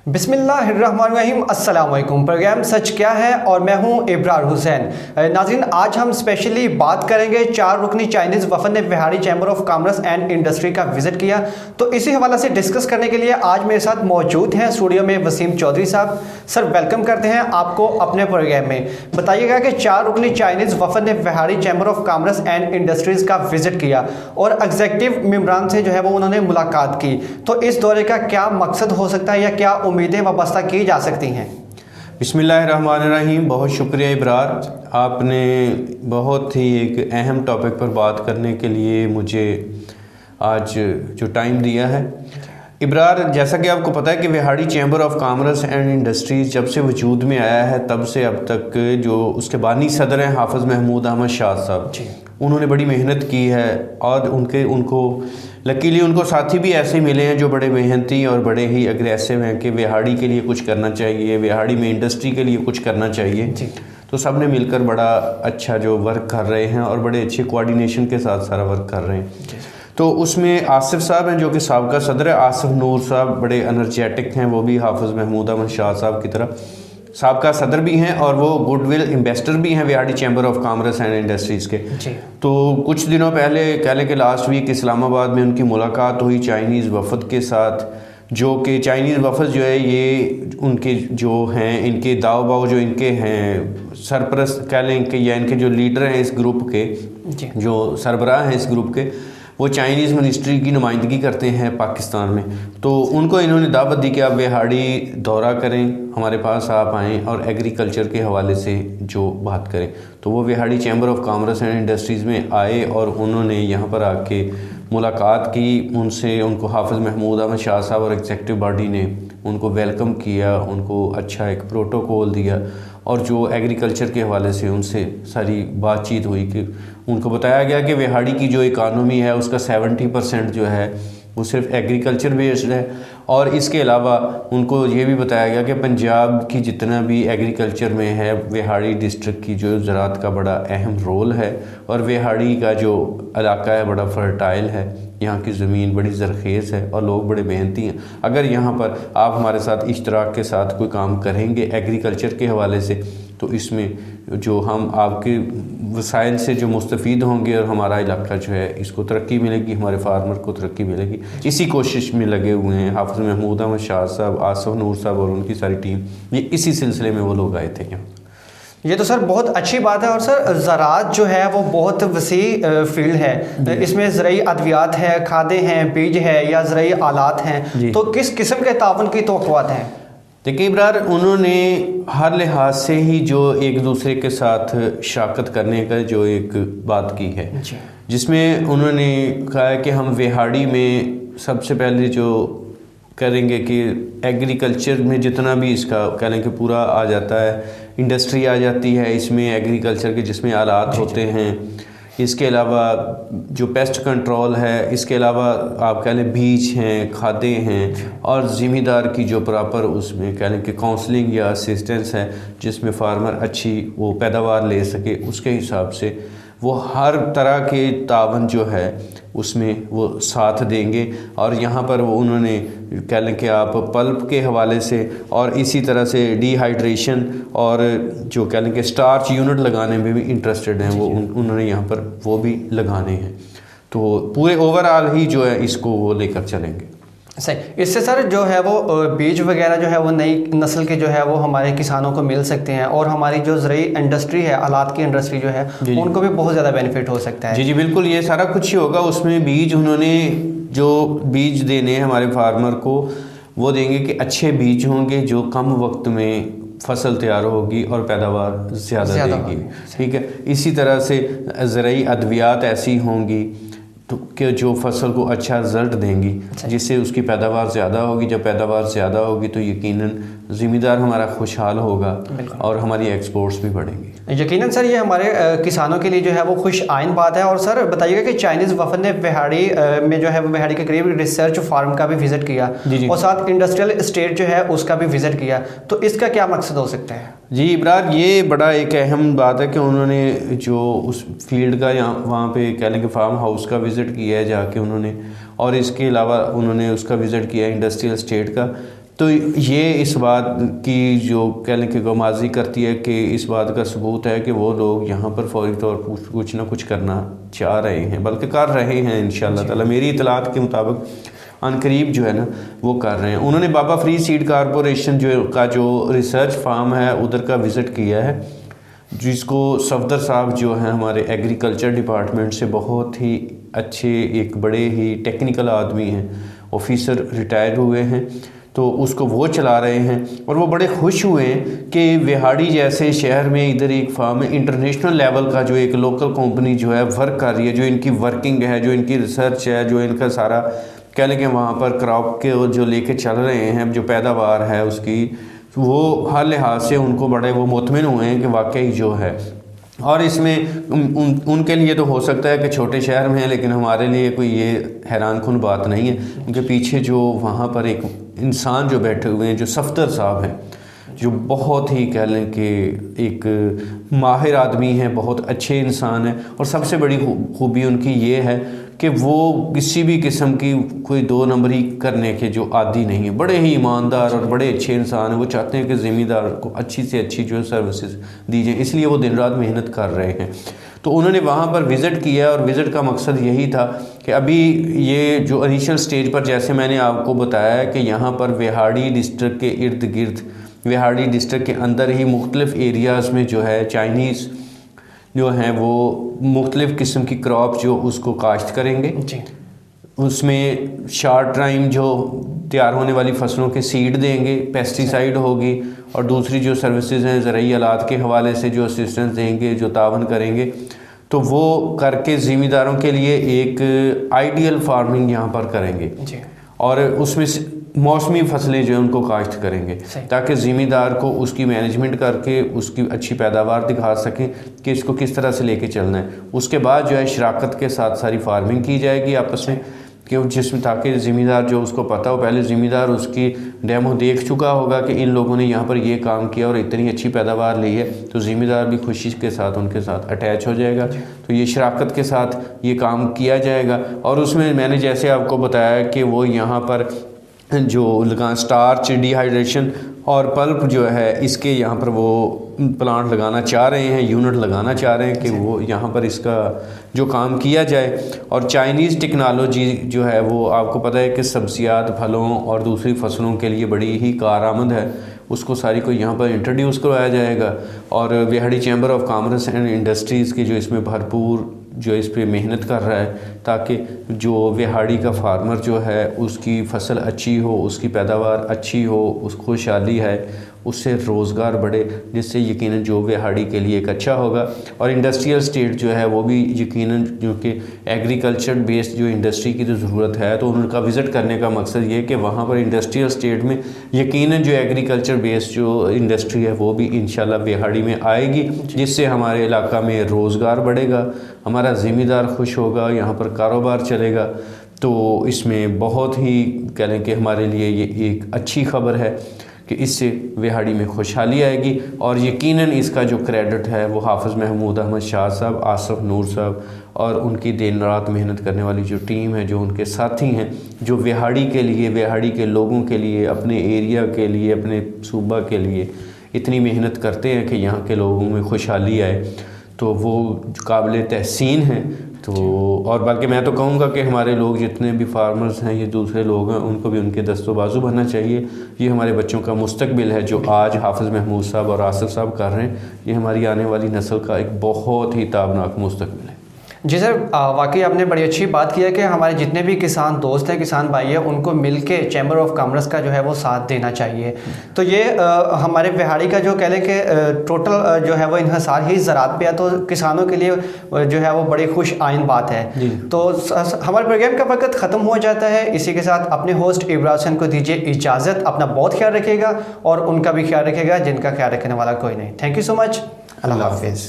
बिस्मिल्लाहिर्रहमानिर्रहीम। अस्सलाम वालेकुम। प्रोग्राम सच क्या है और मैं हूं इब्रार हुसैन। नाज़रीन, आज हम स्पेशली बात करेंगे 4 रुकनी चाइनीज़ वफद ने बिहाड़ी chamber of commerce and industry का विजिट किया। तो इसी हवाले से डिस्कस करने के लिए आज मेरे साथ मौजूद हैं स्टूडियो में वसीम चौधरी साहब। सर, वेलकम करते हैं आपको अपने प्रोग्राम में। बताइएगा कि 4 रुकनी चाइनीज़ वफद ने बिहाड़ी chamber of commerce and industries का विजिट किया और एग्जीक्यूटिव मेंबरान से जो है वो उन्होंने मुलाकात की। तो इस दौरे का क्या मकसद हो सकता है या क्या उम्मीदें वाबस्ता की जा सकती हैं? बिस्मिल्लाहिर्रहमानिर्रहीम। बहुत शुक्रिया इब्रार, आपने बहुत ही एक अहम टॉपिक पर बात करने के लिए मुझे आज जो टाइम दिया है। इब्रार, जैसा कि आपको पता है कि बिहाड़ी chamber of commerce and industries जब से वजूद में आया है तब से अब तक जो उसके बानी सदर हैं हाफिज़ महमूद अहमद शाह साहब, उन्होंने बड़ी मेहनत की है और उनको लकीली उनको साथी भी ऐसे मिले हैं जो बड़े मेहनती और बड़े ही अग्रेसिव हैं कि बिहाड़ी के लिए कुछ करना चाहिए, बिहाड़ी में इंडस्ट्री के लिए कुछ करना चाहिए। तो सब ने मिलकर बड़ा अच्छा जो वर्क कर रहे हैं और बड़े अच्छे कोऑर्डिनेशन के साथ सारा वर्क कर रहे हैं। तो उसमें आसिफ साहब हैं जो कि साबका सदर है, आसिफ नूर साहब बड़े एनर्जेटिक हैं, वो भी हाफिज़ महमूद अहमद शाह साहब की तरह साबका सदर भी हैं और वो गुडविल इन्वेस्टर भी हैं बिहाड़ी chamber of commerce and industries के। तो कुछ दिनों पहले कह लें कि लास्ट वीक इस्लामाबाद में उनकी मुलाकात हुई चाइनीज़ वफद के साथ, जो कि चाइनीज़ वफद जो है ये उनके जो हैं इनके दाव बाव जो इनके हैं सरपरस्त कह लें कि या इनके जो लीडर हैं इस ग्रुप के, जो सरबराह हैं इस ग्रुप के, वो चाइनीज़ मिनिस्ट्री की नुमाइंदगी करते हैं पाकिस्तान में। तो उनको इन्होंने दावत दी कि आप बिहाड़ी दौरा करें, हमारे पास आप आएँ और एग्रीकल्चर के हवाले से जो बात करें। तो वो बिहाड़ी chamber of commerce and industries में आए और उन्होंने यहाँ पर आके मुलाकात की उनसे। उनको हाफिज़ महमूद अहमद शाह साहब और एग्जीक्यूटिव बॉडी ने उनको वेलकम किया, उनको अच्छा एक प्रोटोकॉल दिया और जो एग्रीकल्चर के हवाले से उनसे सारी बातचीत हुई कि उनको बताया गया कि बिहाड़ी की जो इकानमी है उसका 70% जो है वो सिर्फ एग्रीकल्चर बेस्ड है। और इसके अलावा उनको ये भी बताया गया कि पंजाब की जितना भी एग्रीकल्चर में है बिहाड़ी डिस्ट्रिक्ट की जो ज़राअत का बड़ा अहम रोल है और बिहाड़ी का जो इलाका है बड़ा फर्टाइल है, यहाँ की ज़मीन बड़ी ज़रखेज़ है और लोग बड़े मेहनती हैं। अगर यहाँ पर आप हमारे साथ इश्तराक के साथ कोई काम करेंगे एग्रीकल्चर के हवाले से तो इसमें जो हम आपके वसाइल से जो मुस्तफ़ीद होंगे और हमारा इलाका जो है इसको तरक्की मिलेगी, हमारे फार्मर को तरक्की मिलेगी। इसी कोशिश में लगे हुए हैं हाफिज़ महमूद अहमद शाह साहब, आसिफ नूर साहब और उनकी सारी टीम। ये इसी सिलसिले में वो लोग आए थे यहाँ। ये तो सर बहुत अच्छी बात है। और सर ज़राअत जो है वो बहुत वसी फील्ड है, इसमें ज़रई अद्वियात है, खादें हैं, बीज है या ज़रई आलात हैं। तो किस किस्म के ताउन की तवक्कुआत हैं? देखिए इब्रार, उन्होंने हर लिहाज से ही जो एक दूसरे के साथ शराकत करने का जो एक बात की है, जिसमें उन्होंने कहा है कि हम बिहाड़ी में सबसे पहले जो करेंगे कि एग्रीकल्चर में जितना भी इसका कह लें कि पूरा आ जाता है, इंडस्ट्री आ जाती है इसमें एग्रीकल्चर के जिसमें आलात होते हैं, इसके अलावा जो पेस्ट कंट्रोल है, इसके अलावा आप कह लें बीज हैं, खादें हैं और ज़मींदार की जो प्रॉपर उसमें कह लें कि काउंसलिंग या असिस्टेंस है जिसमें फार्मर अच्छी वो पैदावार ले सके, उसके हिसाब से वो हर तरह के तावन जो है उसमें वो साथ देंगे। और यहाँ पर वो उन्होंने कह लें कि आप पल्प के हवाले से और इसी तरह से डिहाइड्रेशन और जो कह लें कि स्टार्च यूनिट लगाने में भी इंटरेस्टेड हैं, वो उन्होंने यहाँ पर वो भी लगाने हैं। तो पूरे ओवरऑल ही जो है इसको वो लेकर चलेंगे। सही। इससे सर जो है वो बीज वगैरह जो है वो नई नस्ल के जो है वो हमारे किसानों को मिल सकते हैं और हमारी जो ज़रई इंडस्ट्री है, आलात की इंडस्ट्री जो है उनको भी बहुत ज़्यादा बेनिफिट हो सकता है। जी बिल्कुल, ये सारा कुछ ही होगा। उसमें बीज उन्होंने जो बीज देने हैं हमारे फार्मर को वो देंगे कि अच्छे बीज होंगे जो कम वक्त में फसल तैयार होगी और पैदावार ज़्यादा देगी। ठीक है, इसी तरह से ज़रई अद्वियात ऐसी होंगी तो कि जो फसल को अच्छा रिज़ल्ट देंगी, जिससे उसकी पैदावार ज़्यादा होगी। जब पैदावार ज़्यादा होगी तो यकीनन ज़मींदार हमारा खुशहाल होगा और हमारी एक्सपोर्ट्स भी बढ़ेंगी। यकीनन सर ये हमारे किसानों के लिए जो है वो खुश आइन बात है। और सर बताइएगा कि चाइनीज़ वफद ने बिहाड़ी में जो है वो बिहाड़ी के करीब रिसर्च फार्म का भी विज़िट किया और साथ इंडस्ट्रियल एस्टेट जो है उसका भी विज़िट किया, तो इसका क्या मकसद हो सकता है? जी इब्रार, ये बड़ा एक अहम बात है कि उन्होंने जो उस फील्ड का यहाँ वहाँ पे कह लें कि फार्म हाउस का विज़िट किया है जाके उन्होंने, और इसके अलावा उन्होंने उसका विज़िट किया इंडस्ट्रियल एस्टेट का। تو یہ اس بات کی جو کہہ لیں کہ گمازی کرتی ہے کہ اس بات کا ثبوت ہے کہ وہ لوگ یہاں پر فوری طور پر کچھ نہ کچھ کرنا چاہ رہے ہیں، بلکہ کر رہے ہیں انشاءاللہ تعالی، میری اطلاعات کے مطابق ان قریب جو ہے نا وہ کر رہے ہیں۔ انہوں نے بابا فرید سیڈ کارپوریشن جو ریسرچ فارم ہے ادھر کا وزٹ کیا ہے، جس کو صفدر صاحب جو ہیں ہمارے ایگریکلچر ڈپارٹمنٹ سے بہت ہی اچھے ایک بڑے ہی ٹیکنیکل آدمی ہیں، آفیسر ریٹائر ہوئے ہیں، تو اس کو وہ چلا رہے ہیں، اور وہ بڑے خوش ہوئے ہیں کہ وہاڑی جیسے شہر میں ادھر ایک فارم ہے، انٹرنیشنل لیول کا جو ایک لوکل کمپنی جو ہے ورک کر رہی ہے، جو ان کی ورکنگ ہے، جو ان کی ریسرچ ہے، جو ان کا سارا کہہ لیں کہ وہاں پر کراپ کے جو لے کے چل رہے ہیں، جو پیداوار ہے اس کی، وہ ہر لحاظ سے ان کو بڑے وہ مطمئن ہوئے ہیں کہ واقعی جو ہے۔ اور اس میں ان کے لیے تو ہو سکتا ہے کہ چھوٹے شہر میں ہیں، لیکن ہمارے لیے کوئی یہ حیران کن بات نہیں ہے، کیونکہ پیچھے جو وہاں پر ایک انسان جو بیٹھے ہوئے ہیں، جو صفدر صاحب ہیں، جو بہت ہی کہہ لیں کہ ایک ماہر آدمی ہیں، بہت اچھے انسان ہیں، اور سب سے بڑی خوبی ان کی یہ ہے کہ وہ کسی بھی قسم کی کوئی دو نمبری کرنے کے جو عادی نہیں ہیں، بڑے ہی ایماندار اور بڑے اچھے انسان ہیں۔ وہ چاہتے ہیں کہ ذمہ دار کو اچھی سے اچھی جو سروسز دی جائیں، اس لیے وہ دن رات محنت کر رہے ہیں۔ تو انہوں نے وہاں پر وزٹ کیا، اور وزٹ کا مقصد یہی تھا کہ ابھی یہ جو انیشل سٹیج پر، جیسے میں نے آپ کو بتایا کہ یہاں پر وہاڑی ڈسٹرکٹ کے ارد گرد، وہاڑی ڈسٹرکٹ کے اندر ہی مختلف ایریاز میں جو ہے چائنیز جو ہیں وہ مختلف قسم کی کراپ جو اس کو کاشت کریں گے، اس میں شارٹ ٹائم جو تیار ہونے والی فصلوں کے سیڈ دیں گے، پیسٹی سائیڈ ہوگی، اور دوسری جو سروسز ہیں زرعی آلات کے حوالے سے جو اسسٹنس دیں گے، جو تعاون کریں گے، تو وہ کر کے ذمہ داروں کے لیے ایک آئیڈیل فارمنگ یہاں پر کریں گے، اور اس میں موسمی فصلیں جو ہیں ان کو کاشت کریں گے، تاکہ ذمہ دار کو اس کی مینجمنٹ کر کے اس کی اچھی پیداوار دکھا سکیں کہ اس کو کس طرح سے لے کے چلنا ہے۔ اس کے بعد جو ہے شراکت کے ساتھ ساری فارمنگ کی جائے گی آپس میں، کہ جس میں تاکہ ذمہ دار جو اس کو پتہ ہو، پہلے ذمہ دار اس کی ڈیمو دیکھ چکا ہوگا کہ ان لوگوں نے یہاں پر یہ کام کیا اور اتنی اچھی پیداوار لی ہے، تو ذمہ دار بھی خوشی کے ساتھ ان کے ساتھ اٹیچ ہو جائے گا۔ تو یہ شراکت کے ساتھ یہ کام کیا جائے گا، اور اس میں نے جیسے آپ کو بتایا کہ وہ یہاں پر جو سٹارچ ڈی ہائیڈریشن اور پلپ جو ہے اس کے یہاں پر وہ پلانٹ لگانا چاہ رہے ہیں، یونٹ لگانا چاہ رہے ہیں کہ وہ یہاں پر اس کا جو کام کیا جائے۔ اور چائنیز ٹیکنالوجی جو ہے وہ آپ کو پتہ ہے کہ سبزیات، پھلوں اور دوسری فصلوں کے لیے بڑی ہی کارآمد ہے، اس کو ساری کو یہاں پر انٹروڈیوس کروایا جائے گا۔ اور Vehari chamber of commerce and industries کی جو اس میں بھرپور جو اس پہ محنت کر رہا ہے، تاکہ جو وہاڑی کا فارمر جو ہے اس کی فصل اچھی ہو، اس کی پیداوار اچھی ہو، اس کو خوشحالی ہے، اس سے روزگار بڑھے، جس سے یقیناً جو وہاڑی کے لیے ایک اچھا ہوگا۔ اور انڈسٹریل اسٹیٹ جو ہے وہ بھی یقیناً جو کہ ایگریکلچر بیسڈ جو انڈسٹری کی جو ضرورت ہے، تو ان کا وزٹ کرنے کا مقصد یہ کہ وہاں پر انڈسٹریل اسٹیٹ میں یقیناً جو ایگریکلچر بیسڈ جو انڈسٹری ہے وہ بھی انشاءاللہ وہاڑی میں آئے گی، جس سے ہمارے علاقہ میں روزگار بڑھے گا، ہمارا ذمہ دار خوش ہوگا، یہاں پر کاروبار چلے گا۔ تو اس میں بہت ہی کہہ لیں کہ ہمارے لیے یہ ایک اچھی خبر ہے کہ اس سے وہاڑی میں خوشحالی آئے گی، اور یقیناً اس کا جو کریڈٹ ہے وہ حافظ محمود احمد شاہ صاحب، آصف نور صاحب اور ان کی دن رات محنت کرنے والی جو ٹیم ہے، جو ان کے ساتھی ہیں، جو وہاڑی کے لیے، وہاڑی کے لوگوں کے لیے، اپنے ایریا کے لیے، اپنے صوبہ کے لیے اتنی محنت کرتے ہیں کہ یہاں کے لوگوں میں خوشحالی آئے، تو وہ قابل تحسین ہیں۔ تو اور بلکہ میں تو کہوں گا کہ ہمارے لوگ جتنے بھی فارمرز ہیں، یہ دوسرے لوگ ہیں، ان کو بھی ان کے دست و بازو بننا چاہیے۔ یہ ہمارے بچوں کا مستقبل ہے جو آج حافظ محمود صاحب اور آصف صاحب کر رہے ہیں، یہ ہماری آنے والی نسل کا ایک بہت ہی تابناک مستقبل ہے۔ جی سر، واقعی آپ نے بڑی اچھی بات کی ہے کہ ہمارے جتنے بھی کسان دوست ہیں، کسان بھائی ہیں، ان کو مل کے چیمبر آف کامرس کا جو ہے وہ ساتھ دینا چاہیے۔ تو یہ ہمارے وہاڑی کا جو کہہ لیں کہ ٹوٹل جو ہے وہ انحصار ہی زراعت پہ ہے، تو کسانوں کے لیے جو ہے وہ بڑی خوش آئند بات ہے۔ تو ہمارے پروگرام کا وقت ختم ہو جاتا ہے، اسی کے ساتھ اپنے ہوسٹ ابرار حسین کو دیجیے اجازت۔ اپنا بہت خیال رکھیے گا اور ان کا بھی خیال رکھیے گا جن کا خیال رکھنے والا کوئی نہیں۔ تھینک یو سو مچ، اللہ حافظ۔